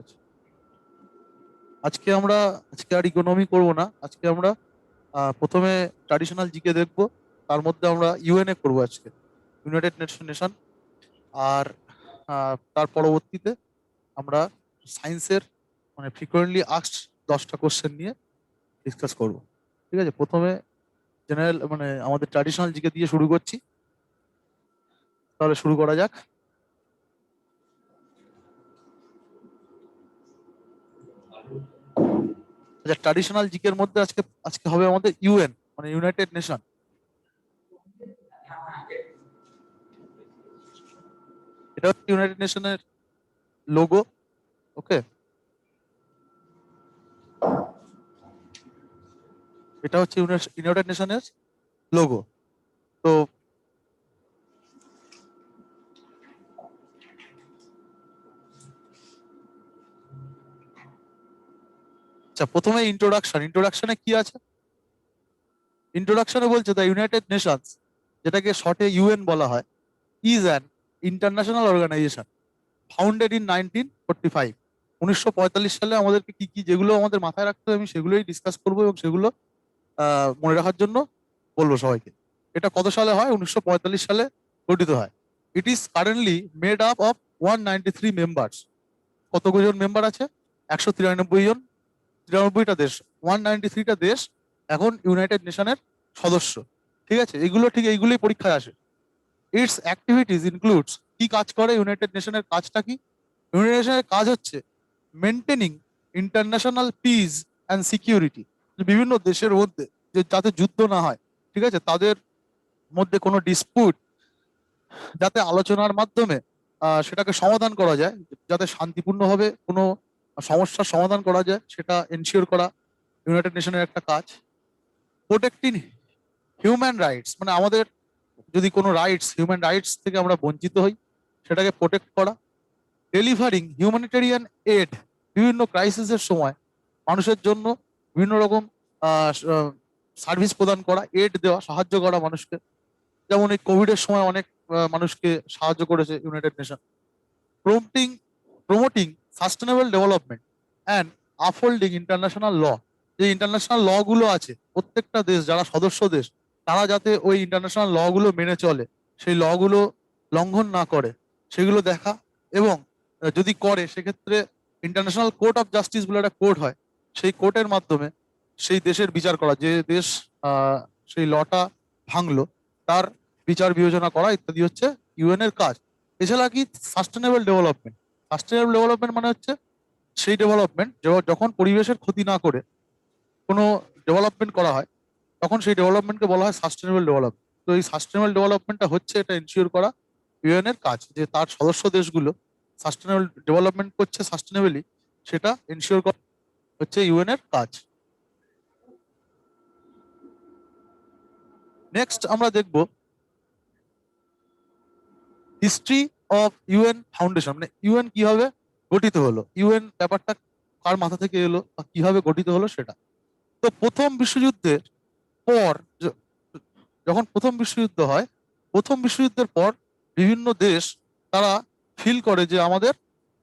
আছে। আজকে আর ইকোনমি করব না। আজকে আমরা প্রথমে ট্র্যাডিশনাল জিকে দেখব, তার মধ্যে আমরা ইউএনএ করব আজকে, ইউনাইটেড নেশন। আর তার পরবর্তীতে আমরা সায়েন্সের মানে ফ্রিকোয়েন্টলি আস্কড 10টা কোশ্চেন নিয়ে ডিসকাস করব। ঠিক আছে, প্রথমে জেনারেল মানে আমাদের ট্র্যাডিশনাল জিকে দিয়ে শুরু করছি। তাহলে শুরু করা যাক। আচ্ছা, ট্র্যাডিশনাল জিকের মধ্যে আজকে আজকে হবে আমাদের ইউএন মানে ইউনাইটেড নেশন। এটা হচ্ছে ইউনাইটেড নেশনের লোগো। ওকে, এটা হচ্ছে ইউনাইটেড নেশনের লোগো। তো আচ্ছা, প্রথমে ইন্ট্রোডাকশনে কি আছে? ইন্ট্রোডাকশনে বলছে দ্য ইউনাইটেড নেশনস, যেটাকে শর্টে ইউএন বলা হয়, is an international organisation founded in 1945। 1945 সালে আমাদেরকে কি কি যেগুলো আমাদের মাথায় রাখতে হবে আমি সেগুলোই ডিসকাস করবো এবং সেগুলো মনে রাখার জন্য বলবো সবাইকে। এটা কত সালে হয়? 1945 সালে গঠিত হয়। It is currently made up of 193 members. কতজন মেম্বার আছে? 193 জন। 93টা দেশ, 193টা দেশ এখন ইউনাইটেড নেশনের সদস্য। ঠিক আছে, এইগুলোই পরীক্ষায় আসে। ইটস অ্যাক্টিভিটিস ইনক্লুডস, কি কাজ করে ইউনাইটেড নেশনের কাজটা কি? ইউনাইটেড নেশনের কাজ হচ্ছে maintaining international peace and security, বিভিন্ন দেশের মধ্যে যে যাতে যুদ্ধ না হয়, ঠিক আছে, তাদের মধ্যে কোনো ডিসপিউট যাতে আলোচনার মাধ্যমে সেটাকে সমাধান করা যায়, যাতে শান্তিপূর্ণভাবে কোনো সমস্যার সমাধান করা যায়, সেটা এনশিওর করা ইউনাইটেড নেশনের একটা কাজ। প্রোটেক্টিং হিউম্যান রাইটস, মানে আমাদের যদি কোনো হিউম্যান রাইটস থেকে আমরা বঞ্চিত হই সেটাকে প্রোটেক্ট করা। ডেলিভারিং হিউম্যানিটেরিয়ান এড, বিভিন্ন ক্রাইসিসের সময় মানুষের জন্য বিভিন্ন রকম সার্ভিস প্রদান করা, এড দেওয়া, সাহায্য করা মানুষকে। যেমন এই কোভিডের সময় অনেক মানুষকে সাহায্য করেছে united nation. Promoting promoting sustainable development and upholding international law, যে ইন্টারন্যাশনাল ল গুলো আছে প্রত্যেকটা দেশ যারা সদস্য দেশ তারা যাতে ওই ইন্টারন্যাশনাল ল গুলো মেনে চলে, সেই ল গুলো লঙ্ঘন না করে সেগুলো দেখা। এবং যদি করে সেক্ষেত্রে ইন্টারন্যাশনাল কোর্ট অফ জাস্টিস বলে একটা কোর্ট হয়, সেই কোর্টের মাধ্যমে সেই দেশের বিচার করা, যে দেশ সেই লটা ভাঙলো তার বিচার বিবেচনা করা ইত্যাদি হচ্ছে ইউএন এর কাজ। এছাড়া কি সাস্টেনেবল ডেভেলপমেন্ট? সাস্টেনেবল ডেভেলপমেন্ট মানে হচ্ছে সেই ডেভেলপমেন্ট যখন পরিবেশের ক্ষতি না করে কোনো ডেভেলপমেন্ট করা হয় তখন সেই ডেভেলপমেন্টকে বলা হয় সাস্টেনেবল ডেভেলপমেন্ট। তো এই সাস্টেনেবল ডেভেলপমেন্টটা হচ্ছে এটা এনশিওর করা ইউএন এর কাজ, যে তার সদস্য দেশগুলো সাস্টেনেবল ডেভেলপমেন্ট করছে সাস্টেনেবলি, সেটা এনশিওর করা হচ্ছে ইউএন এর কাজ। নেক্সট আমরা দেখব হিস্ট্রি অফ ইউএন ফাউন্ডেশন, মানে ইউএন কিভাবে গঠিত হলো, ইউএন ব্যাপারটা কার মাথা থেকে এলো বা কিভাবে গঠিত হলো সেটা। তো প্রথম বিশ্বযুদ্ধের পর যখন প্রথম বিশ্বযুদ্ধ হয়, প্রথম বিশ্বযুদ্ধের পর বিভিন্ন দেশ তারা ফিল করে যে আমাদের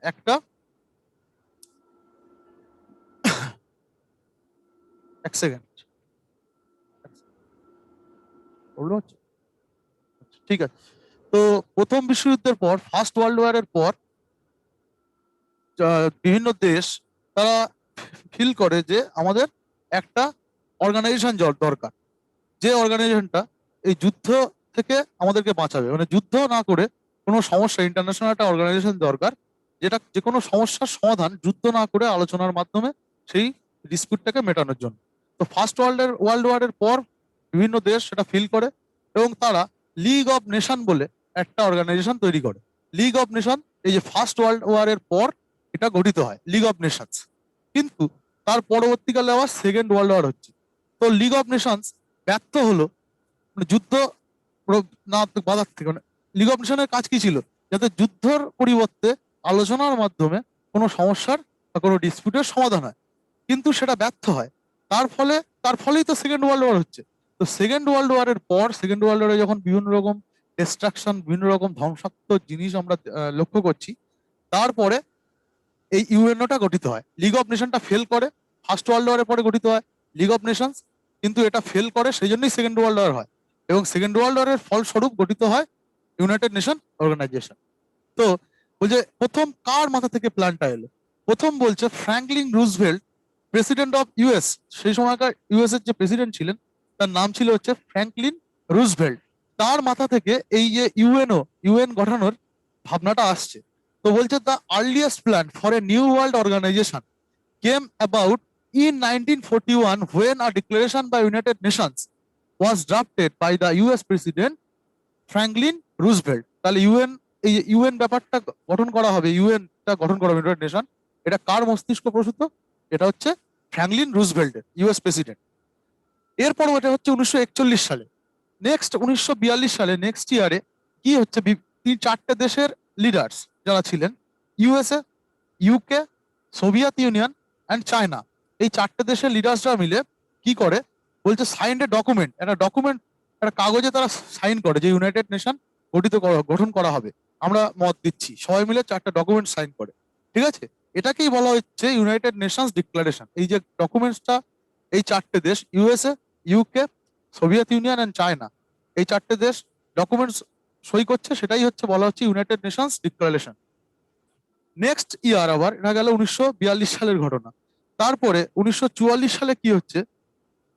একটা এক সেকেন্ড প্রবলেম হচ্ছে, ঠিক আছে। তো প্রথম বিশ্বযুদ্ধের পর, ফার্স্ট ওয়ার্ল্ড ওয়ারের পর বিভিন্ন দেশ তারা ফিল করে যে আমাদের একটা অর্গানাইজেশন দরকার, যে অর্গানাইজেশনটা এই যুদ্ধ থেকে আমাদেরকে বাঁচাবে, মানে যুদ্ধ না করে কোনো সমস্যা, ইন্টারন্যাশনাল একটা অর্গানাইজেশন দরকার যেটা যে কোনো সমস্যার সমাধান যুদ্ধ না করে আলোচনার মাধ্যমে সেই ডিসপিউটটাকে মেটানোর জন্য। তো ফার্স্ট ওয়ার্ল্ড ওয়ারের পর বিভিন্ন দেশ সেটা ফিল করে এবং তারা লিগ অফ নেশন বলে একটা অর্গানাইজেশন তৈরি করে। লিগ অফ নেশন, এই যে ফার্স্ট ওয়ার্ল্ড ওয়ারের পর এটা গঠিত হয় লিগ অফ নেশনস। কিন্তু তার পরবর্তীকালে আবার সেকেন্ড ওয়ার্ল্ড ওয়ার হচ্ছে, তো লিগ অফ নেশনস ব্যর্থ হলো, মানে যুদ্ধ না বাধার থেকে, মানে লিগ অফ নেশনের কাজ কি ছিল? যাতে যুদ্ধর পরিবর্তে আলোচনার মাধ্যমে কোনো সমস্যার বা কোনো ডিসপিউটের সমাধান হয়, কিন্তু সেটা ব্যর্থ হয়। তার ফলে তার ফলেই তো সেকেন্ড ওয়ার্ল্ড ওয়ার হচ্ছে। তো সেকেন্ড ওয়ার্ল্ড ওয়ারের পর, সেকেন্ড ওয়ার্ল্ড ওয়ারে যখন বিভিন্ন রকম ডিস্ট্রাকশন, বিভিন্ন রকম ধ্বংসাত্মক জিনিস আমরা লক্ষ্য করছি, তারপরে এই ইউএনওটা গঠিত হয়। লিগ অফ নেশনটা ফেল করে, ফার্স্ট ওয়ার্ল্ড ওয়ারের পরে গঠিত হয় লিগ অফ নেশনস, কিন্তু এটা ফেল করে, সেই জন্যই সেকেন্ড ওয়ার্ল্ড ওয়ার হয়, এবং সেকেন্ড ওয়ার্ল্ড ওয়ারের ফলস্বরূপ গঠিত হয় ইউনাইটেড নেশন অর্গানাইজেশন। তো বলছে প্রথম কার মাথা থেকে প্ল্যানটা এলো? প্রথম বলছে Franklin Roosevelt, president of US, সেই সময়কার ইউএস এর যে প্রেসিডেন্ট ছিলেন তার নাম ছিল হচ্ছে ফ্র্যাঙ্কলিন রুজভেল্ট। তার মাথা থেকে এই যে ইউএন গঠনের ভাবনাটা আসছে। তো বলছে the earliest plan for a new world organisation came about in 1941 when a declaration by United Nations was drafted by the US President Franklin Roosevelt. তাহলে এই ইউএন ব্যাপারটা গঠন করা হবে, ইউএনটা গঠন করা হবে ইউনাইটেড নেশন, এটা কার মস্তিষ্ক প্রসূত? এটা হচ্ছে ফ্র্যাঙ্কলিন রুজভেল্টের, ইউএস প্রেসিডেন্ট। এরপর এটা হচ্ছে 1941 সালে। নেক্সট 1942 সালে, নেক্সট ইয়ারে কি হচ্ছে, চারটে দেশের লিডার্স যারা ছিলেন, USA, UK, Soviet union and China, এই চারটে দেশের লিডার্সরা মিলে কি করে, বলছে সাইন্ড এ ডকুমেন্ট, একটা কাগজে তারা সাইন করে যে ইউনাইটেড নেশন গঠন করা হবে, আমরা মত দিচ্ছি, সবাই মিলে চারটা ডকুমেন্ট সাইন করে। ঠিক আছে, এটাকেই বলা হচ্ছে ইউনাইটেড নেশনস ডিক্লারেশন। এই যে ডকুমেন্টসটা এই চারটে দেশ, USA, UK, Soviet union and China, এই চারটে দেশ ডকুমেন্টস সই করছে, সেটাই হচ্ছে বলা হচ্ছে United Nations declaration. Next year আবার এটা গেল 1942 সালের ঘটনা। তারপরে 1944 সালে কি হচ্ছে,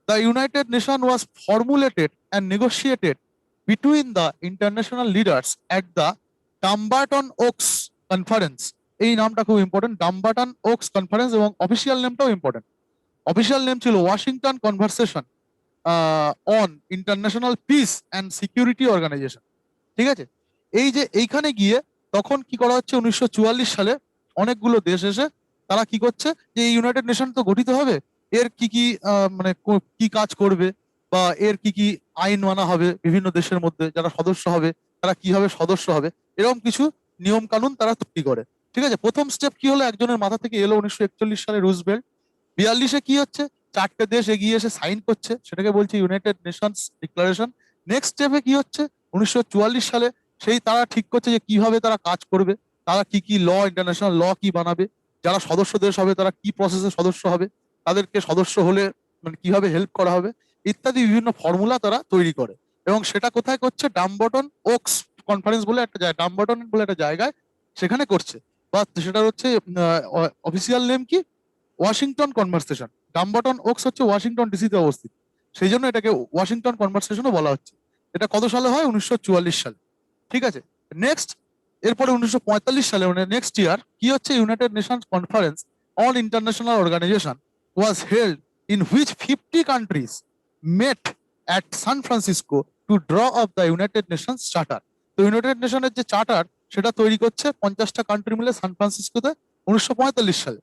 the United Nation was formulated and negotiated between the international leaders at the Dumbarton Oaks conference. এই নামটা খুব ইম্পর্টেন্ট, ডাম্বারটন ওকস কনফারেন্স, এবং অফিসিয়াল নেমটাও ইম্পর্টেন্ট। অফিসিয়াল নেম ছিল Washington conversation on international peace and security organisation. ঠিক আছে, এই যে এইখানে গিয়ে তখন কি করা হচ্ছে, 1944 সালে অনেকগুলো দেশ এসে তারা কি করছে, যে এই ইউনাইটেড নেশন তো গঠিত হবে, এর কি কি মানে কি কাজ করবে, বা এর কি কি আইন মানা হবে, বিভিন্ন দেশের মধ্যে যারা সদস্য হবে তারা কিভাবে সদস্য হবে, এরকম কিছু নিয়ম কানুন তারা তৈরি করে। ঠিক আছে, প্রথম স্টেপ কি হলো, একজনের মাথা থেকে এলো 1941 সালে রুজভেল্ট। 42-এ কি হচ্ছে, চারটে দেশ এগিয়ে এসে সাইন করছে, সেটাকে বলছে ইউনাইটেড নেশনস ডিক্লারেশন। নেক্সট স্টেপে কি হচ্ছে, 1944 সালে সেই তারা ঠিক করছে যে কিভাবে তারা কাজ করবে, তারা কি কি ইন্টারন্যাশনাল ল কি বানাবে, যারা সদস্য দেশ হবে তারা কি প্রসেসে সদস্য হবে, তাদেরকে সদস্য হলে মানে কিভাবে হেল্প করা হবে, ইত্যাদি বিভিন্ন ফর্মুলা তারা তৈরি করে। এবং সেটা কোথায় করছে, ডাম্বটন ওকস কনফারেন্স বলে একটা জায়গা, ডাম্বটন বলে একটা জায়গায় সেখানে করছে, বা সেটা হচ্ছে অফিসিয়াল নেম কি, ওয়াশিংটন কনভারসেশন। ডাম্বটন ওকস হচ্ছে ওয়াশিংটন ডিসিতে অবস্থিত, সেই জন্য এটাকে ওয়াশিংটন কনভারসেশনও বলা হচ্ছে। এটা কত সালে হয়, 1944 সালে। ঠিক আছে, নেক্সট এরপরে 1945 সালে মানে নেক্সট ইয়ার কি হচ্ছে, United Nations conference on international organisation was held in which 50 countries met at San Francisco to draw of the United Nations charter. তো ইউনাইটেড নেশনের যে চার্টার সেটা তৈরি করছে 50টা কান্ট্রি মিলে সান ফ্রান্সিসকোতে 1945 সালে।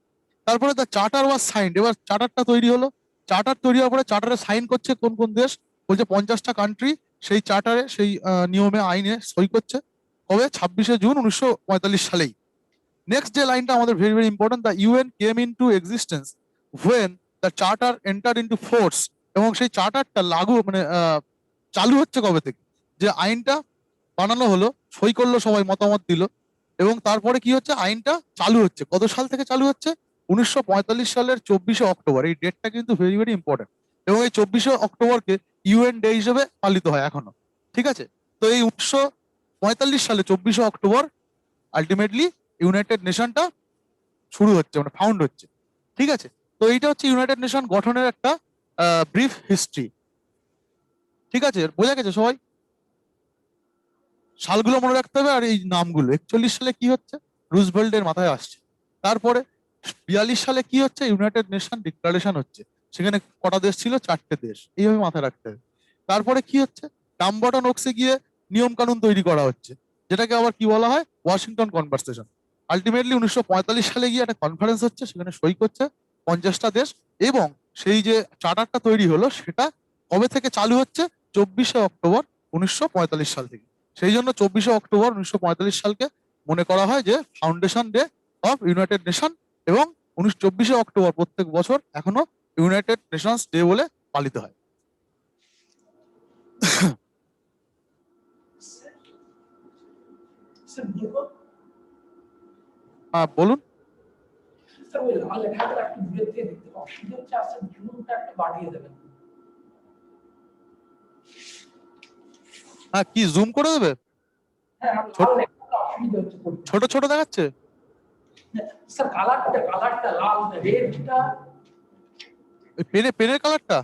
তারপরে দ্য চার্টার ওয়াজ সাইন্ড, এবার চার্টারটা তৈরি হলো, চার্টার তৈরি হওয়ার পরে চার্টারে সাইন করছে কোন কোন দেশ, বলছে 50টা কান্ট্রি সেই চার্টারে, সেই নিয়মে, আইনে সই করছে, কবে, 26শে জুন 1945 সালেই। নেক্সট যে লাইনটা আমাদের very very important, the UN came into existence when the charter enter into force, এবং সেই চার্টারটা লাগু মানে চালু হচ্ছে কবে থেকে, যে আইনটা বানানো হলো, সই করলো, সবাই মতামত দিল, এবং তারপরে কি হচ্ছে, আইনটা চালু হচ্ছে, কত সাল থেকে চালু হচ্ছে, 1945 সালের 24শে অক্টোবর। এই ডেটটা কিন্তু ভেরি ভেরি ইম্পর্টেন্ট, এবং এই 24শে অক্টোবরকে ইউএন ডে হিসেবে পালিত হয় এখনো। ঠিক আছে, তো এই 1945 সালে 24শে অক্টোবর আলটিমেটলি ইউনাইটেড নেশনটা শুরু হচ্ছে, মানে ফাউন্ড হচ্ছে। ঠিক আছে, তো এইটা হচ্ছে ইউনাইটেড নেশন গঠনের একটা ব্রিফ হিস্ট্রি। ঠিক আছে, বোঝা গেছে সবাই? সালগুলো মনে রাখতে হবে, আর এই নামগুলো। 41 সালে কি হচ্ছে, রুজভেল্টের মাথায় আসছে। তারপরে 42 সালে কি হচ্ছে, ইউনাইটেড নেশন ডিক্লারেশন হচ্ছে, সেখানে কটা দেশ ছিল, চারটে দেশ, এইভাবে মাথায় রাখতে হবে। তারপরে কি হচ্ছে, ডাম্বটন ওকসে গিয়ে নিয়ম কানুন তৈরি করা হচ্ছে, যেটাকে আবার কি বলা হয়, ওয়াশিংটন কনভারসেশন। আলটিমেটলি 1945 সালে গিয়ে একটা কনফারেন্স হচ্ছে, সেখানে সই করছে 50টা দেশ, এবং সেই যে চার্টারটা তৈরি হলো সেটা কবে থেকে চালু হচ্ছে, 24শে অক্টোবর 1945 সাল থেকে। সেই জন্য 24শে অক্টোবর 1945 সালকে মনে করা হয় যে foundation day of United nation, এবং 24শে অক্টোবর প্রত্যেক বছর এখনো ইউনাইটেড নেশনস ডে বলে পালিত হয়। বলুন। স্যার ওই লাল লেখাটা একটু দূরের থেকে দেখতে অসুবিধা হচ্ছে, আসলে জুমটা একটু বাড়িয়ে দেবেন। হ্যাঁ, কি জুম করে দেবে? হ্যাঁ, লাল লেখাটা অসুবিধা হচ্ছে। ছোট ছোট দেখাচ্ছে স্যার কালারটা লাল, রেডটা। পেনের কালারটা?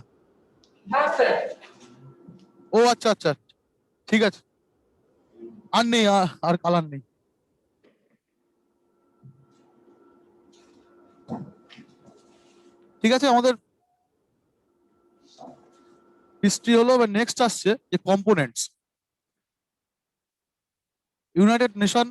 হ্যাঁ স্যার। ও আচ্ছা আচ্ছা, ঠিক আছে, আর নেই, আর কালার নেই। ঠিক আছে, আমাদের হিস্ট্রি হলো। এবার নেক্সট আসছে যে কম্পোনেন্টস। ইউনাইটেড নেশন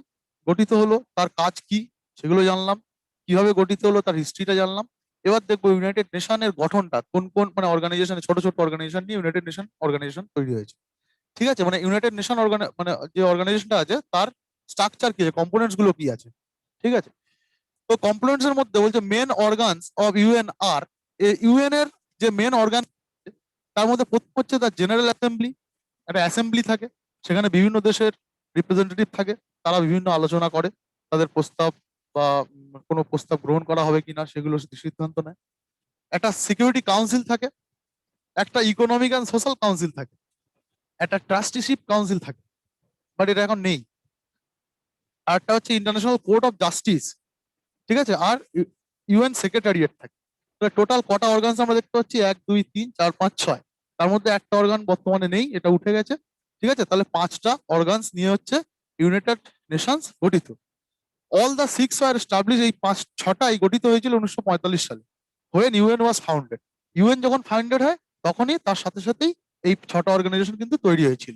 গঠিত হলো, তার কাজ কি সেগুলো জানলাম, কিভাবে গঠিত হলো তার হিস্ট্রিটা জানলাম। এবার দেখবো ইউনাইটেড নেশনের গঠনটা কোন কোন মানে অর্গানাইজেশন, ছোট ছোট অর্গানাইজেশন নিয়ে ইউনাইটেড নেশন অর্গানাইজেশন তৈরি হয়েছে। ঠিক আছে, মানে ইউনাইটেড নেশন মানে যে অর্গানাইজেশনটা আছে তার স্ট্রাকচার কি আছে, কম্পোনেন্টস গুলো কি আছে। ঠিক আছে, তো কম্পোনেন্টস এর মধ্যে বলছে মেন অর্গানস অফ ইউএন আর, ইউএন এর যে মেন অর্গান তার মধ্যে প্রথম হচ্ছে তার জেনারেল অ্যাসেম্বলি। একটা অ্যাসেম্বলি থাকে, সেখানে বিভিন্ন দেশের রিপ্রেজেন্টেটিভ থাকে, তারা বিভিন্ন আলোচনা করে, তাদের প্রস্তাব বা কোনো প্রস্তাব গ্রহণ করা হবে কিনা সেগুলো সিদ্ধান্ত নেয়। একটা সিকিউরিটি কাউন্সিল থাকে, একটা ইকোনমিক অ্যান্ড সোশ্যাল কাউন্সিল থাকে, একটা ট্রাস্টিশিপ কাউন্সিল থাকে, বাট এটা এখন নেই। আরটা হচ্ছে ইন্টারন্যাশনাল কোর্ট অফ জাস্টিস। ঠিক আছে, আর ইউএন সেক্রেটারিয়েট থাকে। টোটাল কটা অর্গানস আমরা দেখতে পাচ্ছি? 1 2 3 4 5 6। তার মধ্যে একটা অর্গান বর্তমানে নেই, এটা উঠে গেছে। ঠিক আছে, তাহলে 5টা অর্গানস নিয়ে হচ্ছে ইউনাইটেড নেশনস গঠিত। অল দ্য 6 আর এস্টাবলিশ, এই 6টাই গঠিত হয়েছিল 1945 সালে, when UN was founded. UN যখন ফাউন্ডেড হয় তখনই তার সাথে সাথেই এই 6টা অর্গানাইজেশন কিন্তু তৈরি হয়েছিল।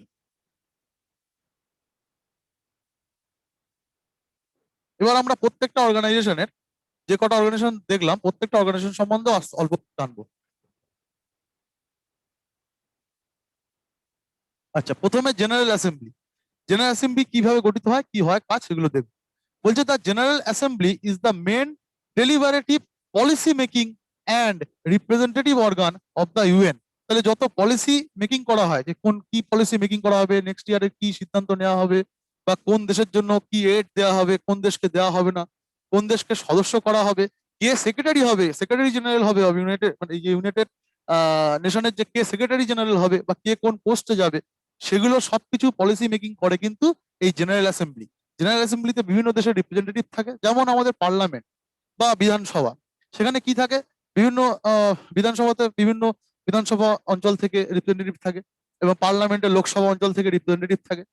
এবার আমরা প্রত্যেকটা অর্গানাইজেশনের, যে কটা অর্গানাইজেশন দেখলাম, প্রত্যেকটা অর্গানাইজেশন সম্বন্ধে অল্প জানবো। আচ্ছা, প্রথমে জেনারেল অ্যাসেম্বলি। জেনারেল অ্যাসেম্বলি কিভাবে গঠিত হয়, কি হয় কাজ, সেগুলো দেখব। বলছে the general assembly is the main deliberative policy making and representative organ of the UN. তাহলে যত পলিসি মেকিং করা হয়, যে কোন কি পলিসি মেকিং করা হবে, নেক্সট ইয়ারে কি সিদ্ধান্ত নেওয়া হবে, বা কোন দেশের জন্য কি এড দেওয়া হবে, কোন দেশকে দেওয়া হবে না, কোন দেশকে সদস্য করা হবে, কে সেক্রেটারি হবে, সেক্রেটারি জেনারেল হবে ইউনাইটেড, মানে এই যে ইউনাইটেড নেশনের যে কে সেক্রেটারি জেনারেল হবে, বা কে কোন পোস্টে যাবে, সেগুলো সবকিছু পলিসি মেকিং করে কিন্তু এই জেনারেল অ্যাসেম্বলি। জেনারেল অ্যাসেম্বলিতে বিভিন্ন দেশের রিপ্রেজেন্টেটিভ থাকে, যেমন আমাদের পার্লামেন্ট বা বিধানসভা। সেখানে কি থাকে, বিভিন্ন বিধানসভাতে বিভিন্ন বিধানসভা অঞ্চল থেকে রিপ্রেজেন্টেটিভ থাকে, এবং পার্লামেন্টে লোকসভা অঞ্চল থেকে রিপ্রেজেন্টেটিভ থাকে,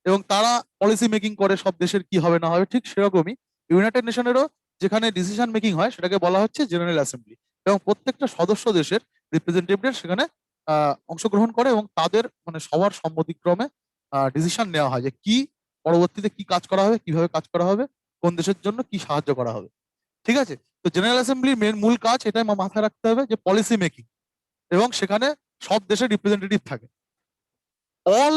এবং তারা পলিসি মেকিং করে সব দেশের কি হবে না হবে। ঠিক সেরকমই ইউনাইটেড নেশনেরও যেখানে ডিসিশন মেকিং হয় সেটাকে বলা হচ্ছে জেনারেল অ্যাসেম্বলি, এবং প্রত্যেকটা সদস্য দেশের রিপ্রেজেন্টেটিভদের সেখানে অংশগ্রহণ করে, এবং তাদের মানে সবার সম্মতিক্রমে ডিসিশন নেওয়া হয় যে কি পরবর্তীতে কি কাজ করা হবে, কিভাবে কাজ করা হবে, কোন দেশের জন্য কি সাহায্য করা হবে। ঠিক আছে, তো জেনারেল অ্যাসেম্বলির মূল কাজ এটাই মাথায় রাখতে হবে, যে পলিসি মেকিং, এবং সেখানে সব দেশের রিপ্রেজেন্টেটিভ থাকে। All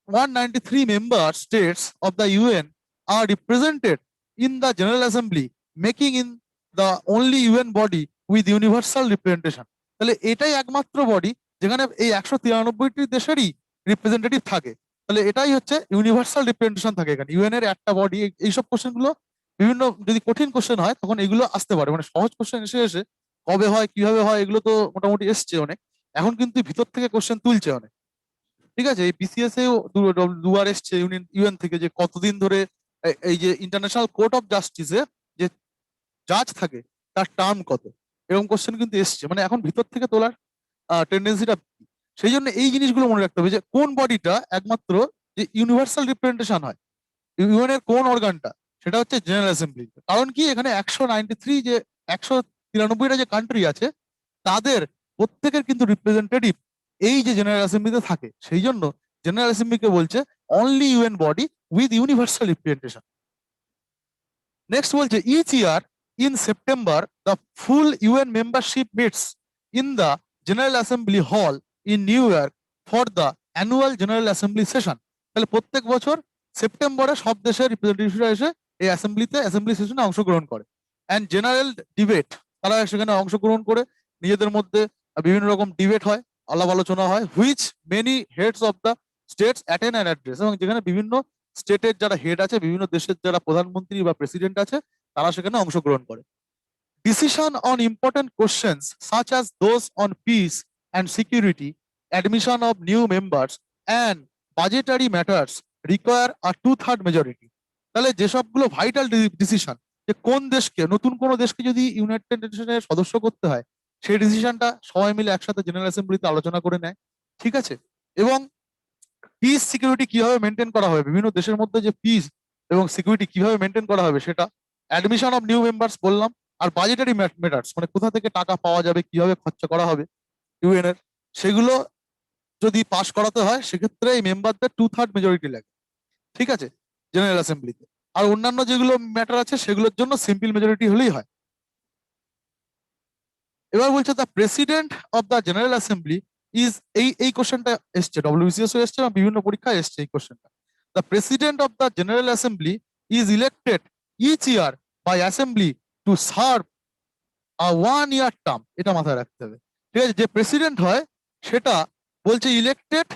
193 member states of the UN are represented in the General Assembly, making in the only UN body with universal representation. তাহলে এটাই একমাত্র বডি যেখানে এই 193টি দেশেরই রিপ্রেজেন্টেটিভ থাকে। তাহলে এটাই হচ্ছে ইউনিভার্সাল রিপ্রেজেন্টেশন থাকে এখানে, ইউএন এর একটা বডি। এইসব কোশ্চেন গুলো বিভিন্ন, যদি কঠিন কোশ্চেন হয় তখন এগুলো আসতে পারে, মানে সহজ কোশ্চেন এসে এসে কবে হয় কিভাবে হয় এগুলো তো মোটামুটি এসছে অনেক, এখন কিন্তু ভিতর থেকে কোশ্চেন তুলছে অনেক। ঠিক আছে, এই বিসিএস এও দুবার এসছে ইউএন থেকে, যে কতদিন ধরে এই যে ইন্টারন্যাশনাল কোর্ট অফ জাস্টিসে যে জাজ থাকে তার টার্ম কত, এরকম কোশ্চেন কিন্তু এসছে, মানে এখন ভিতর থেকে তোলার টেন্ডেন্সিটা। সেই জন্য এই জিনিসগুলো মনে রাখতে হবে, যে কোন বডিটা একমাত্র যে ইউনিভার্সাল রিপ্রেজেন্টেশন হয়, ইউএন এর কোন অর্গানটা, সেটা হচ্ছে জেনারেল অ্যাসেম্বলি। কারণ কি, এখানে 193 যে 193টা যে কান্ট্রি আছে তাদের প্রত্যেকের কিন্তু রিপ্রেজেন্টেটিভ এই যে জেনারেল অ্যাসেম্বলিতে থাকে। সেই জন্য জেনারেল অ্যাসেম্বলিকে বলছে only UN body with universal representation. Next বলছে each year in September the full UN membership meets in the general assembly hall in New York for the annual general assembly session. তাহলে প্রত্যেক বছর সেপ্টেম্বরে সব দেশের রিপ্রেজেন্টেটিভরা এসে এই অ্যাসেম্বলি সেশনে অংশগ্রহণ করে। অ্যান্ড জেনারেল ডিবেট, তারা সেখানে অংশগ্রহণ করে নিজেদের মধ্যে বিভিন্ন রকম ডিবেট হয়, আলাপ আলোচনা হয়, which many heads of the states attend and address, এবং যেখানে বিভিন্ন স্টেটের যারা হেড আছে, বিভিন্ন দেশের যারা প্রধানমন্ত্রী বা প্রেসিডেন্ট আছে, তারা সেখানে অংশগ্রহণ করে। Decision on important questions such as those on peace and security, admission of new members, and budgetary matters require a 2/3 majority. তাহলে যেসবগুলো ভাইটাল ডিসিশন, যে কোন দেশকে, নতুন কোন দেশকে যদি ইউনাইটেড নেশনের সদস্য করতে হয়, সেই ডিসিশনটা সবাই মিলে একসাথে জেনারেল অ্যাসেম্বলিতে আলোচনা করে নেয়। ঠিক আছে? এবং পিস সিকিউরিটি কিভাবে মেনটেন করা হবে, বিভিন্ন দেশের মধ্যে যে পিস এবং সিকিউরিটি কিভাবে মেনটেন করা হবে সেটা, অ্যাডমিশন অফ নিউ মেম্বার্স বললাম, আর বাজেটারি ম্যাটার্স মানে কোথা থেকে টাকা পাওয়া যাবে, কিভাবে খরচা করা হবে ইউএন এর, সেগুলো যদি পাস করাতে হয় সেক্ষেত্রে এই মেম্বারদের 2/3 মেজরিটি লাগে। ঠিক আছে, জেনারেল অ্যাসেম্বলিতে। আর অন্যান্য যেগুলো ম্যাটার আছে সেগুলোর জন্য সিম্পল মেজরিটি হলেই হয়। এবার বলছে the president of the general assembly is, এই কোশ্চেনটা এসছে ডব্লিউবিসিএস এসছে এবং বিভিন্ন পরীক্ষায় এসছে এই কোশ্চেনটা। The president of the general assembly is elected each year by assembly to serve a 1 year term. এটা মাথায় রাখতে হবে। ঠিক আছে, যে প্রেসিডেন্ট হয় সেটা বলছে ইলেক্টেড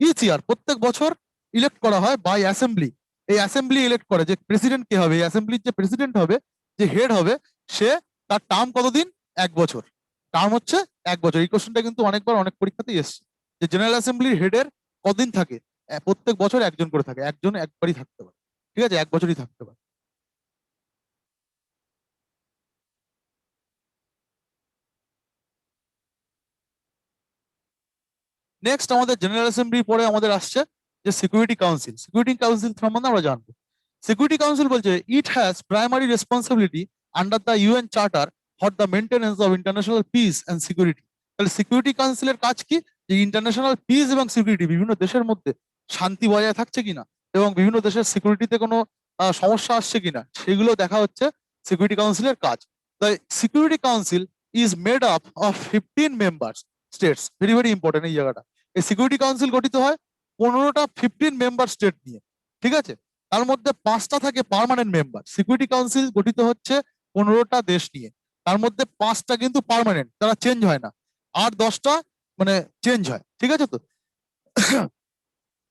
ইচ ইয়ার, প্রত্যেক বছর ইলেক্ট করা হয় বাই অ্যাসেম্বলি। এই অ্যাসেম্বলি ইলেক্ট করে যে প্রেসিডেন্ট কে হবে, এই অ্যাসেম্বলির যে প্রেসিডেন্ট হবে, যে হেড হবে, সে তার টার্ম কতদিন, 1 বছর। টার্ম হচ্ছে 1 বছর। এই কোশ্চেনটা কিন্তু অনেকবার অনেক পরীক্ষাতেই এসছে, যে জেনারেল অ্যাসেম্বলির হেডের কদিন থাকে, প্রত্যেক বছর একজন করে থাকে, একজন একবারই থাকতে পারে। ঠিক আছে, 1 বছরই থাকতে পারে। নেক্সট আমাদের জেনারেল অ্যাসেম্বলির পরে আমাদের আসছে যে সিকিউরিটি কাউন্সিল। সিকিউরিটি কাউন্সিল সম্বন্ধে আমরা জানবো। সিকিউরিটি কাউন্সিল বলছে it has primary responsibility under the UN charter for the maintenance of international peace and security. তাহলে সিকিউরিটি কাউন্সিলের কাজ কি, যে ইন্টারন্যাশনাল পিস এবং সিকিউরিটি, বিভিন্ন দেশের মধ্যে শান্তি বজায় থাকছে কিনা এবং বিভিন্ন দেশের সিকিউরিটিতে কোনো সমস্যা আসছে কিনা সেগুলো দেখা হচ্ছে সিকিউরিটি কাউন্সিলের কাজ। The security council is made up of 15 members states. Very very important এই জায়গাটা। এই সিকিউরিটি কাউন্সিল গঠিত হয় 15টা 15 মেম্বার স্টেট নিয়ে। ঠিক আছে, তার মধ্যে 5টা থাকে পার্মানেন্ট মেম্বার। সিকিউরিটি কাউন্সিল গঠিত হচ্ছে 15টা দেশ নিয়ে, তার মধ্যে 5টা কিন্তু পার্মানেন্ট, তারা চেঞ্জ হয় না, আর 10টা মানে চেঞ্জ হয়। ঠিক আছে, তো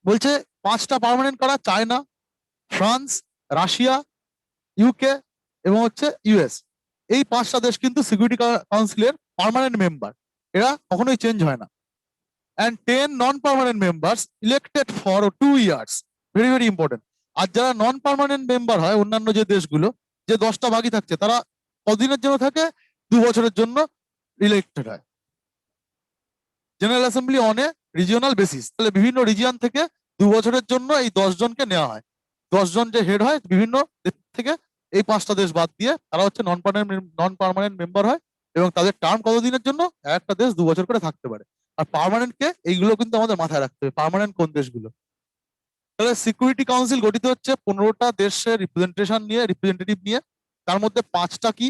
বলছে 5টা পার্মানেন্ট করা, চায়না, ফ্রান্স, রাশিয়া, ইউকে এবং হচ্ছে ইউএস। এই 5টা দেশ কিন্তু সিকিউরিটি কাউন্সিলের পার্মানেন্ট মেম্বার, এরা কখনোই চেঞ্জ হয় না। and 10 non-permanent members elected for 2 years. Very very important. আর যারা নন পার্মানেন্ট মেম্বার হয় অন্যান্য যে দেশগুলো, যে 10টা বাকি থাকছে, তারা কদিনের জন্য থাকে, 2 বছরের জন্য ইলেক্টেড হয়। General assembly on a regional basis. তাহলে বিভিন্ন রিজিয়ন থেকে 2 বছরের জন্য এই 10 জনকে নেওয়া হয়। 10 জন যে হেড হয় বিভিন্ন দেশ থেকে, এই 5টা দেশ বাদ দিয়ে তারা হচ্ছে নন পার্মানেন্ট মেম্বার হয় এবং তাদের টার্ম কতদিনের জন্য, একটা দেশ 2 বছর করে থাকতে পারে। আর পার্মানেন্ট কে, এইগুলো কিন্তু আমাদের মাথায় রাখতে হবে, পার্মানেন্ট কোন দেশগুলো। তাহলে সিকিউরিটি কাউন্সিল গঠিত হচ্ছে 15টা দেশের রিপ্রেজেন্টেটিভ নিয়ে। তার মধ্যে 5টা কি,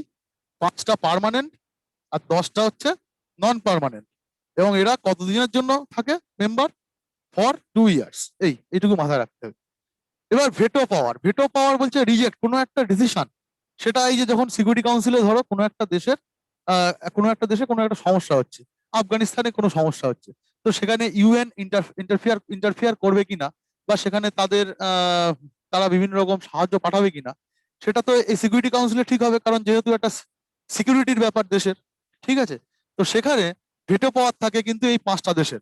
5টা পার্মানেন্ট আর 10টা হচ্ছে নন পার্মানেন্ট। এবং এরা কতদিনের জন্য থাকে মেম্বার, ফর 2 years। এইটুকু মাথায় রাখতে হবে। এবার ভেটো পাওয়ার। ভেটো পাওয়ার বলছে রিজেক্ট কোনো একটা ডিসিশন, সেটা এই যে যখন সিকিউরিটি কাউন্সিলে ধরো কোনো একটা দেশের কোনো একটা দেশে কোনো একটা সমস্যা হচ্ছে, আফগানিস্তানে কোনো সমস্যা হচ্ছে, তো সেখানে ইউএন ইন্টারফিয়ার করবে কিনা, বা সেখানে তারা বিভিন্ন রকম সাহায্য পাঠাবে কিনা, সেটা তো এই সিকিউরিটি কাউন্সিলে ঠিক হবে, কারণ যেহেতু একটা সিকিউরিটির ব্যাপার দেশের। ঠিক আছে, তো সেখানে ভেটো পাওয়ার থাকে কিন্তু এই 5টা দেশের।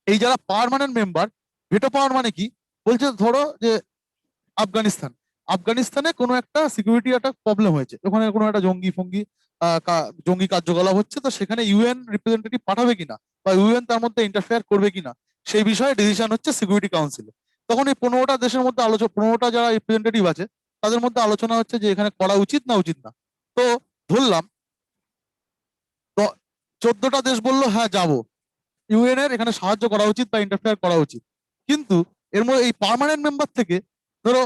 এই যারা পার্মানেন্ট মেম্বার, ভেটো পাওয়ার মানে কি বলছে, ধরো যে আফগানিস্তানে কোনো একটা সিকিউরিটি একটা প্রবলেম হয়েছে, ওখানে কোনো একটা জঙ্গি কার্যকলাপ হচ্ছে, তো সেখানে ইউএন রিপ্রেজেন্টেটিভ পাঠাবে কিনা বা ইউএন তার মধ্যে ইন্টারফেয়ার করবে কিনা, সেই বিষয়ে ডিসিশন হচ্ছে সিকিউরিটি কাউন্সিলে। তখন এই 15টা দেশের মধ্যে 15টা যারা রিপ্রেজেন্টেটিভ আছে তাদের মধ্যে আলোচনা হচ্ছে যে এখানে করা উচিত না উচিত না। তো ধরলাম 14টা দেশ বললো হ্যাঁ যাবো, ইউএন এর এখানে সাহায্য করা উচিত বা ইন্টারফেয়ার করা উচিত। কিন্তু এর মধ্যে এই পার্মানেন্ট মেম্বার থেকে ধরো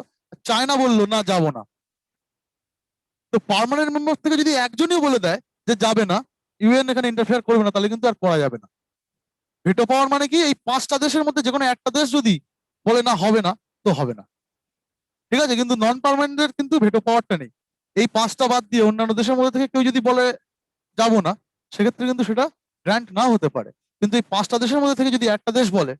চায়না বললো না যাবো না, তো পার্মানেন্ট মেম্বার থেকে যদি একজনই বলে দেয় যে যাবে না, ইউএন এখানে ইন্টারফেয়ার করবে না, তাহলে কিন্তু আর করা যাবে না। ভেটো পাওয়ার মানে কি, এই 5টা দেশের মধ্যে যে কোনো একটা দেশ যদি বলে না হবে না, তো হবে না। ঠিক আছে, কিন্তু নন পার্মানেন্টের কিন্তু ভেটো পাওয়ারটা নেই। এই 5টা বাদ দিয়ে অন্যান্য দেশের মধ্যে থেকে কেউ যদি বলে যাবো না, সেক্ষেত্রে কিন্তু সেটা গ্র্যান্ট নাও হতে পারে। কিন্তু এই 5টা দেশের মধ্যে থেকে যদি একটা দেশ বলে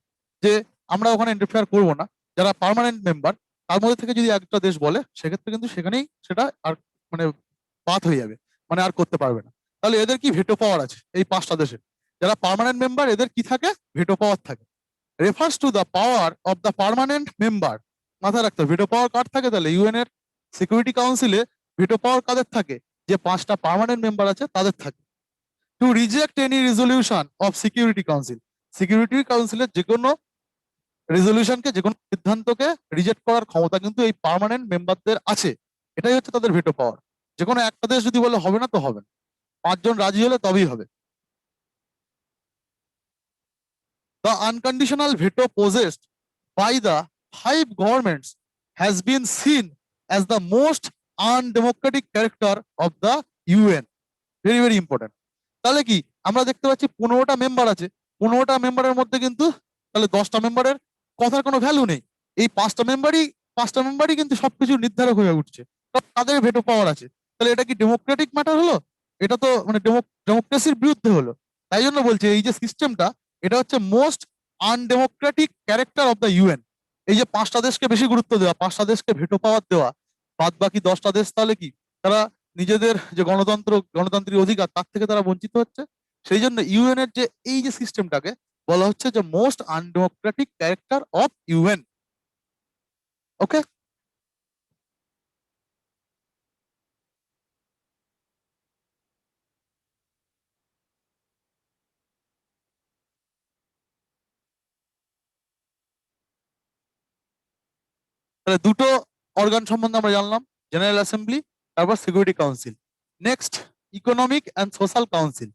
যে আমরা ওখানে ইন্টারফেয়ার করবো না, যারা পার্মানেন্ট মেম্বার তার মধ্যে থেকে যদি একটা দেশ বলে, সেক্ষেত্রে কিন্তু সেখানেই সেটা আর মানে বাদ হয়ে যাবে, মানে আর করতে পারবে না। তাহলে এদের কি ভেটো পাওয়ার আছে এই 5টা দেশে? যারা পার্মানেন্ট মেম্বার এদের কি থাকে? ভেটো পাওয়ার থাকে। Refers to the power of the permanent member. মাথায় রাখতে হবে ভেটো পাওয়ার কার থাকে, তাহলে ইউএন এর সিকিউরিটি কাউন্সিলে ভেটো পাওয়ার কাদের থাকে? যে 5টা পার্মানেন্ট মেম্বার আছে তাদের থাকে। Two reject any resolution of security council. Security কাউন্সিলের যে কোনো রেজলিউশনকে, যে কোনো সিদ্ধান্তকে রিজেক্ট করার ক্ষমতা কিন্তু এই পার্মানেন্ট মেম্বারদের আছে। এটাই হচ্ছে তাদের ভেটো পাওয়ার। যে কোনো একটা দেশ যদি বলে হবে না তো হবে না, 5জন রাজি হলে তবেই হবে। The unconditional veto possessed by the 5 governments has been seen as the most undemocratic character of the UN. Very very important. তাহলে কি আমরা দেখতে পাচ্ছি 15টা মেম্বার আছে, 15টা মেম্বারের মধ্যে কিন্তু তাহলে 10টা মেম্বারের কথার কোনো ভ্যালু নেই। এই 5টা মেম্বারই কিন্তু সবকিছু নির্ধারক হয়ে উঠছে, তাদের ভেটো পাওয়ার আছে। তাহলে এটা কি ডেমোক্রেটিক ম্যাটার হলো? এটা তো মানে ডেমোক্রেসির বিরুদ্ধে হলো। তাই জন্য বলছে এই যে সিস্টেমটা, এটা হচ্ছে most undemocratic character of the UN. এই যে 5টা দেশকে বেশি গুরুত্ব দেওয়া, 5টা দেশকে ভেটো পাওয়ার দেওয়া, বাদ বাকি 10টা দেশ তাহলে কি তারা নিজেদের যে গণতান্ত্রিক অধিকার তার থেকে তারা বঞ্চিত হচ্ছে। সেই জন্য ইউএন এর যে এই যে সিস্টেমটাকে বলা হচ্ছে যে most undemocratic character of UN. ওকে, তাহলে দুটো অর্গান সম্বন্ধে আমরা জানলাম, জেনারেল অ্যাসেম্বলি, তারপর security council. Next economic and social council,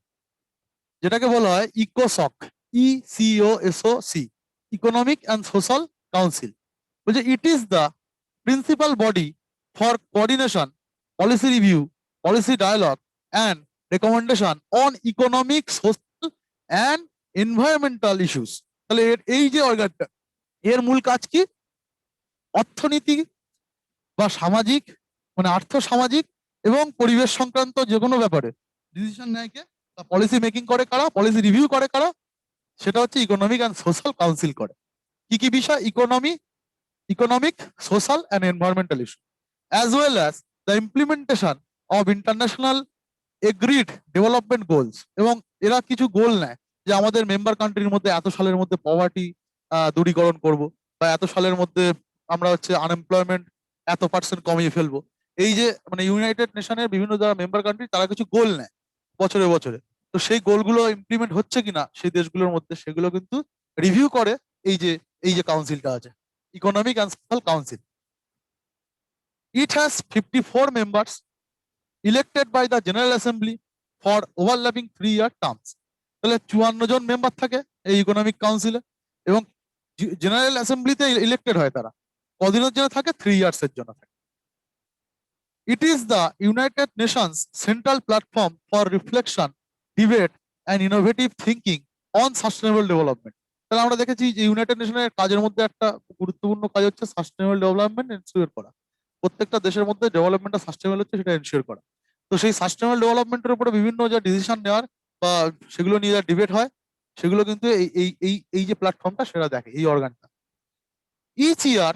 যেটাকে বলা হয় ইকোসক, ICOSOC, economic and social council. বলছে it is the principal body for coordination, policy review, policy dialogue and recommendation on economic, social and environmental issues. তাহলে এই যে অর্গানটা, এর মূল কাজ কি? অর্থনীতি বা সামাজিক, মানে আর্থ সামাজিক এবং পরিবেশ সংক্রান্ত যে কোনো ব্যাপারে ডিসিশন নেয়কে বা পলিসি মেকিং করে কারা, পলিসি রিভিউ করে কারা, সেটা হচ্ছে ইকোনমিক অ্যান্ড সোশ্যাল কাউন্সিল করে। কি কি বিষয়? Economic, social and environmental issue, as well as the implementation of international agreed development goals. এবং এরা কিছু গোল নেয় যে আমাদের মেম্বার কান্ট্রির মধ্যে এত সালের মধ্যে পভার্টি দূরীকরণ করব, বা এত সালের মধ্যে আমরা হচ্ছে আনএমপ্লয়মেন্ট এত% কমিয়ে ফেলবো। এই যে মানে ইউনাইটেড নেশনের বিভিন্ন যারা মেম্বার কান্ট্রি তারা কিছু গোল নেয় বছরে বছরে, তো সেই গোলগুলো ইমপ্লিমেন্ট হচ্ছে কিনা সেই দেশগুলোর মধ্যে সেগুলো কিন্তু রিভিউ করে এই যে কাউন্সিলটা আছে, economic and social council. It has 54 members elected by the general assembly for overlapping 3-year terms. তাহলে 54 জন মেম্বার থাকে এই ইকোনমিক কাউন্সিলে, এবং জেনারেল অ্যাসেম্বলিতে ইলেক্টেড হয় তারা কদিনের জন্য থাকে? 3 years এর জন্য থাকে। It is the United Nations central platform for reflection, debate and innovative thinking on sustainable development. তাহলে আমরা দেখেছি যে ইউনাইটেড নেশনের কাজের মধ্যে একটা গুরুত্বপূর্ণ কাজ হচ্ছে সাস্টেনেবল ডেভেলপমেন্ট এনশিওর করা। প্রত্যেকটা দেশের মধ্যে ডেভেলপমেন্টটা সাস্টেনেবল হচ্ছে সেটা এনশিওর করা। তো সেই সাস্টেনেবল ডেভেলপমেন্টের উপরে বিভিন্ন যা ডিসিশন নেওয়ার বা সেগুলো নিয়ে যা ডিবেট হয়, সেগুলো কিন্তু এই যে প্ল্যাটফর্মটা সেটা দেখে, এই অর্গানটা। ইচ ইয়ার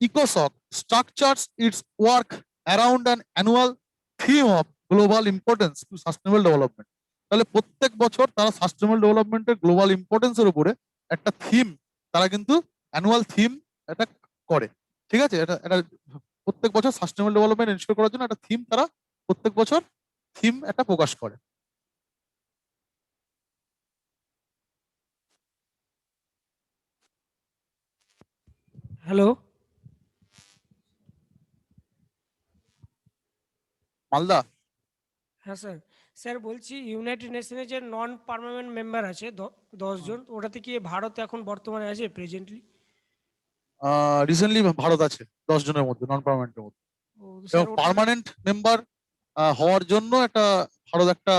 ইকোসক structures its work around an annual theme of global importance to sustainable development. তাহলে প্রত্যেক বছর তারা সাস্টেনেবল ডেভেলপমেন্টের গ্লোবাল ইম্পর্টেন্সের উপরে একটা থিম, তারা কিন্তু অ্যানুয়াল থিম এটা করে। ঠিক আছে, এটা এটা প্রত্যেক বছর সাস্টেনেবল ডেভেলপমেন্ট এনশিওর করার জন্য একটা থিম তারা প্রত্যেক বছর থিম একটা প্রকাশ করে। হ্যালো। মালদা। হ্যাঁ স্যার। স্যার বলছি ইউনাইটেড নেশনের যে নন পার্মানেন্ট মেম্বার আছে 10 জন, ওটাতে কি ভারত এখন বর্তমানে আছে প্রেজেন্টলি? রিসেন্টলি ভারত আছে 10 জনের মধ্যে, নন পার্মানেন্টের মধ্যে। ও এবং স্যার ওটা। পার্মানেন্ট মেম্বার হওয়ার জন্য একটা ভারত একটা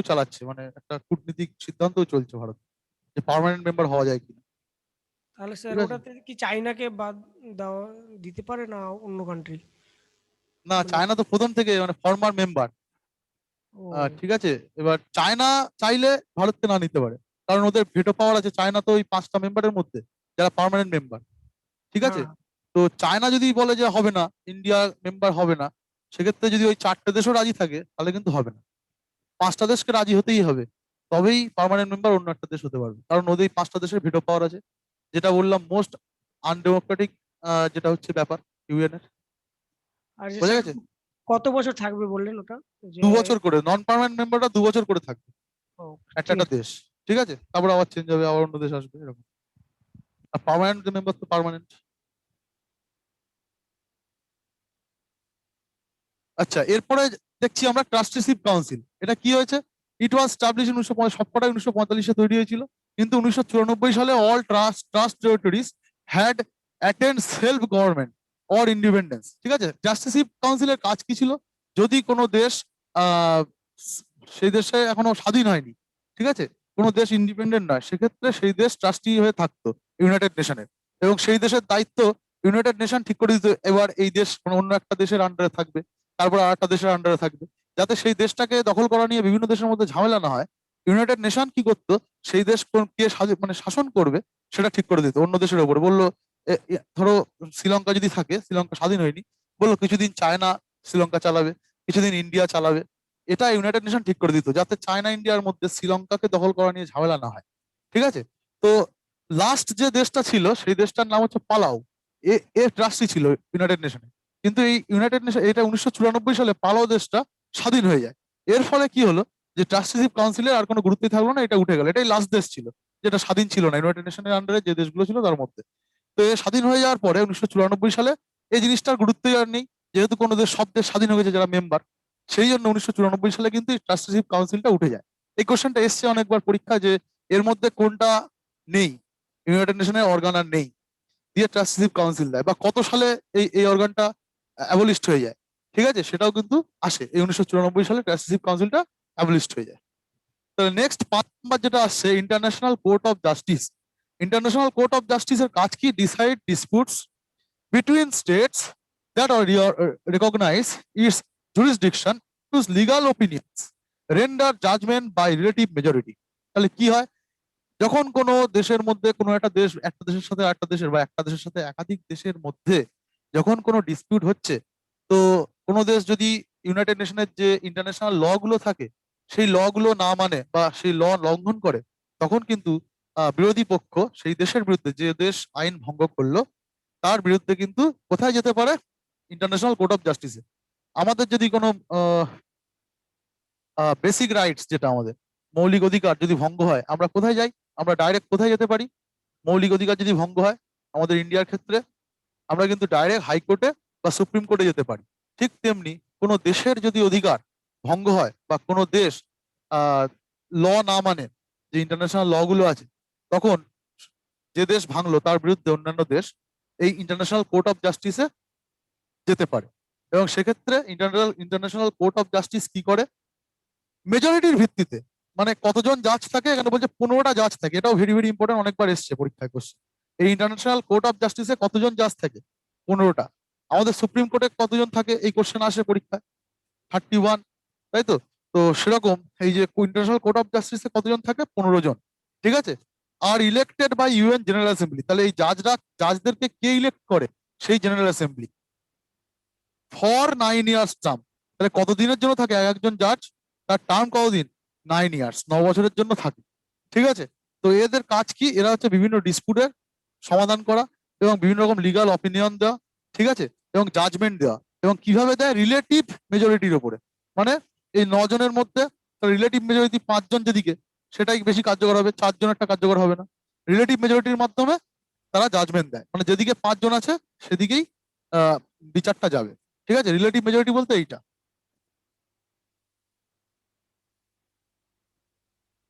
চালাচ্ছে, মানে একটা কূটনীতিক সিদ্ধান্তও চলছে ভারত, যে পার্মানেন্ট মেম্বার হওয়া যায় কিনা। তাহলে ঠিক স্যার আছে, ওটাতে কি চাইনাকে বাদ দেওয়া দিতে পারে না অন্য কান্ট্রি? না মানে চায়না তো প্রথম থেকে মানে ফর্মার মেম্বার। ও ঠিক আছে, এবার চায়না চাইলে ভারতকে না নিতে পারে, কারণ ওদের ভেটো পাওয়ার আছে। চায়না তো ওই 5টা মেম্বারের মধ্যে যারা পার্মানেন্ট মেম্বার। ঠিক আছে, হ্যাঁ। তো চায়না যদি বলে যে হবে না, ইন্ডিয়া মেম্বার হবে না, সেক্ষেত্রে যদি ওই 4টে দেশও রাজি থাকে তাহলে কিন্তু হবে না, 5টা দেশকে রাজি হতেই হবে, তবেই পার্মানেন্ট মেম্বার অন্য একটা দেশ হতে পারবে, কারণ ওদের 5টা দেশের ভিটো পাওয়ার আছে। যেটা বললাম মোস্ট আনডেমোক্রেটিক যেটা হচ্ছে ব্যাপার ইউএন এর। আর যে বোঝা স্যার গেছে? কত বছর থাকবে বললেন ওটা, যে 2 বছর করে নন পার্মানেন্ট মেম্বাররা 2 বছর করে থাকবে ও, একটা ঠিক একটা আছে। দেশ। ঠিক আছে, তারপর আবার চেঞ্জ হবে, আবার অন্য দেশ আসবে, এরকম। আর পার্মানেন্ট মেম্বার তো পার্মানেন্ট। আচ্ছা, এরপরে দেখছি আমরা ট্রাস্টিশিপ কাউন্সিল। এটা কি হয়েছে? ইট ওয়াজ স্টাবলিশ 1950, সবকটাই 1945-এ তৈরি হয়েছিল, কিন্তু 1994 সালে all trust territories had attend self government or independence. ঠিক আছে, ট্রাস্টিশিপ কাউন্সিলের কাজ কি ছিল? যদি কোনো দেশ আহ সেই দেশে এখনো স্বাধীন হয়নি, ঠিক আছে, কোনো দেশ ইন্ডিপেন্ডেন্ট নয়, সেক্ষেত্রে সেই দেশ ট্রাস্টি হয়ে থাকতো ইউনাইটেড নেশনের, এবং সেই দেশের দায়িত্ব ইউনাইটেড নেশন ঠিক করে দিত এবার এই দেশ কোনো অন্য একটা দেশের আন্ডারে থাকবে, তারপর আর একটা দেশের আন্ডারে থাকবে। যাতে সেই দেশটাকে দখল করা নিয়ে বিভিন্ন দেশের মধ্যে ঝামেলা না হয়, ইউনাইটেড নেশন কি করতো, সেই দেশ কে মানে শাসন করবে সেটা ঠিক করে দিত অন্য দেশের উপরে। বললো ধরো শ্রীলঙ্কা যদি থাকে, শ্রীলঙ্কা স্বাধীন হয়নি, বললো কিছুদিন চায়না শ্রীলঙ্কা চালাবে, কিছুদিন ইন্ডিয়া চালাবে। এটা ইউনাইটেড নেশন ঠিক করে দিত, যাতে চায়না ইন্ডিয়ার মধ্যে শ্রীলঙ্কাকে দখল করা নিয়ে ঝামেলা না হয়। ঠিক আছে, তো লাস্ট যে দেশটা ছিল সেই দেশটার নাম হচ্ছে পালাউ। এ ট্রাস্টি ছিল ইউনাইটেড নেশনে, কিন্তু এই ইউনাইটেড নেশন এটা 1994 সালে পালাও দেশটা স্বাধীন হয়ে যায়। এর ফলে কি হলো, যে ট্রাস্টিশিপ কাউন্সিলের আর কোনো গুরুত্বই থাকলো না, এটা উঠে গেল। এটাই লাস্ট দেশ ছিল যেটা স্বাধীন ছিল না ইউনাইটেড নেশনের আন্ডারে যে দেশগুলো ছিল তার মধ্যে। তো এ স্বাধীন হয়ে যাওয়ার পরে 1994 সালে এই জিনিসটার গুরুত্বই আর নেই, যেহেতু কোনো দেশ, সব দেশ স্বাধীন হয়ে গেছে যারা মেম্বার। সেই জন্য 1994 সালে কিন্তু ট্রাস্টিশিপ কাউন্সিলটা উঠে যায়। এই কোশ্চেনটা এসছে অনেকবার পরীক্ষা, যে এর মধ্যে কোনটা নেই, ইউনাইটেড নেশনের অর্গান আর নেই, দিয়ে ট্রাস্টিশিপ কাউন্সিল দেয়, বা কত সালে এই এই অর্গানটা অ্যাবলিস্ট হয়ে যায়। ঠিক আছে, সেটাও কিন্তু আসে, এই 1994 সালে ট্রাস্টিশিপ কাউন্সিলটা অ্যাবলিস্ট হয়ে যায়। তাহলে নেক্সট 5 নম্বর যেটা আসছে, international court of justice. International court of জাস্টিসের কাজ কি? Decide disputes between states that are recognize its jurisdiction, issues legal opinions, render judgment by relative majority. তাহলে কি হয়, যখন কোনো দেশের মধ্যে, কোনো একটা দেশ একটা দেশের সাথে একটা দেশের, বা একটা দেশের সাথে একাধিক দেশের মধ্যে যখন কোনো ডিসপিউট হচ্ছে, তো কোনো দেশ যদি ইউনাইটেড নেশনের যে ইন্টারন্যাশনাল ল গুলো থাকে সেই ল গুলো না মানে বা সেই ল লঙ্ঘন করে, তখন কিন্তু বিরোধী পক্ষ সেই দেশের বিরুদ্ধে, যে দেশ আইন ভঙ্গ করলো তার বিরুদ্ধে কিন্তু কোথায় যেতে পারে? ইন্টারন্যাশনাল কোর্ট অফ জাস্টিসে। আমাদের যদি কোনো বেসিক রাইটস, যেটা আমাদের মৌলিক অধিকার যদি ভঙ্গ হয়, আমরা কোথায় যাই? আমরা ডাইরেক্ট কোথায় যেতে পারি? মৌলিক অধিকার যদি ভঙ্গ হয় আমাদের ইন্ডিয়ার ক্ষেত্রে, আমরা কিন্তু ডাইরেক্ট হাইকোর্টে বা সুপ্রিম কোর্টে যেতে পারি। ঠিক তেমনি কোনো দেশের যদি অধিকার ভঙ্গ হয়, বা কোনো দেশ ল না মানে, যে ইন্টারন্যাশনাল ল গুলো আছে, তখন যে দেশ ভাঙলো তার বিরুদ্ধে অন্যান্য দেশ এই ইন্টারন্যাশনাল কোর্ট অফ জাস্টিসে যেতে পারে। এবং সেক্ষেত্রে ইন্টারন্যাশনাল কোর্ট অফ জাস্টিস কি করে? মেজরিটির ভিত্তিতে, মানে কতজন জাজ থাকে, এখানে বলছে 15টা জাজ থাকে, এটাও ভেরি ভেরি ইম্পর্টেন্ট, অনেকবার এসছে পরীক্ষায় কোশ্চেন। এই ইন্টারন্যাশনাল কোর্ট অফ জাস্টিসে কতজন জাজ থাকে? 15টা। আমাদের সুপ্রিম কোর্টে কতজন থাকে, এই কোশ্চেন আসে পরীক্ষায়, 31, তাই তো? তো সেরকম এই যে ইন্টারন্যাশনাল কোর্ট অফ জাস্টিসে কতজন থাকে? 15 জন। ঠিক আছে, আর elected by UN general assembly. তাহলে এই জাজদেরকে কে ইলেক্ট করে? সেই general assembly, for 9 years term. তাহলে কতদিনের জন্য থাকে এক একজন জাজ? তার টার্ম কতদিন? 9 ইয়ার্স, 9 বছরের জন্য থাকে। ঠিক আছে, তো এদের কাজ কি? এরা হচ্ছে বিভিন্ন ডিসপুটের সমাধান করা, এবং বিভিন্ন রকম লিগাল অপিনিয়ন দেওয়া, ঠিক আছে, এবং জাজমেন্ট দেওয়া। এবং কিভাবে দেয়? রিলেটিভ মেজরিটির উপরে। মানে এই 9 জনের মধ্যে রিলেটিভ মেজরিটি 5 জন যেদিকে, সেটাই বেশি কার্যকর হবে, 4 জনেরটা কার্যকর হবে না। রিলেটিভ মেজরিটির মাধ্যমে তারা জাজমেন্ট দেয়, মানে যেদিকে 5 জন আছে সেদিকেই বিচারটা যাবে। ঠিক আছে, রিলেটিভ মেজরিটি বলতে এইটা।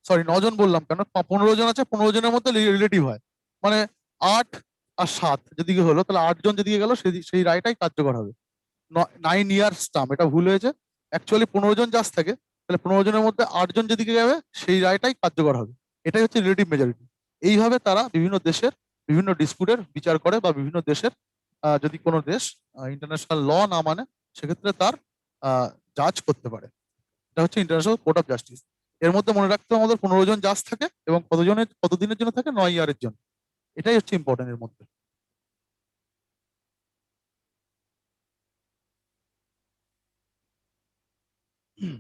সরি, 9 জন বললাম কেন, 15 জন আছে, 15 জনের মধ্যে রিলেটিভ হয়, মানে 8 আর 7 যেদিকে হলো, তাহলে 8 জন যেদিকে গেল সেই রায়টাই কার্যকর হবে। 9 ইয়ার্স টার্ম, এটা ভুল হয়েছে, অ্যাকচুয়ালি 15 জন জাজ থাকে, তাহলে 15 জনের মধ্যে 8 জন যেদিকে যাবে সেই রায়টাই কার্যকর হবে। এটাই হচ্ছে রিলেটিভ মেজরিটি। এইভাবে তারা বিভিন্ন দেশের বিভিন্ন ডিসপুটের বিচার করে, বা বিভিন্ন দেশের যদি কোনো দেশ ইন্টারন্যাশনাল ল না মানে, সেক্ষেত্রে তার জাজ করতে পারে। এটা হচ্ছে ইন্টারন্যাশনাল কোর্ট অফ জাস্টিস। এর মধ্যে মনে রাখতে হবে আমাদের 15 জন জাজ থাকে, এবং কতদিনের জন্য থাকে? 9 ইয়ারের জন্য। এটাই হচ্ছে ইম্পর্টেন্ট এর মধ্যে। হুম।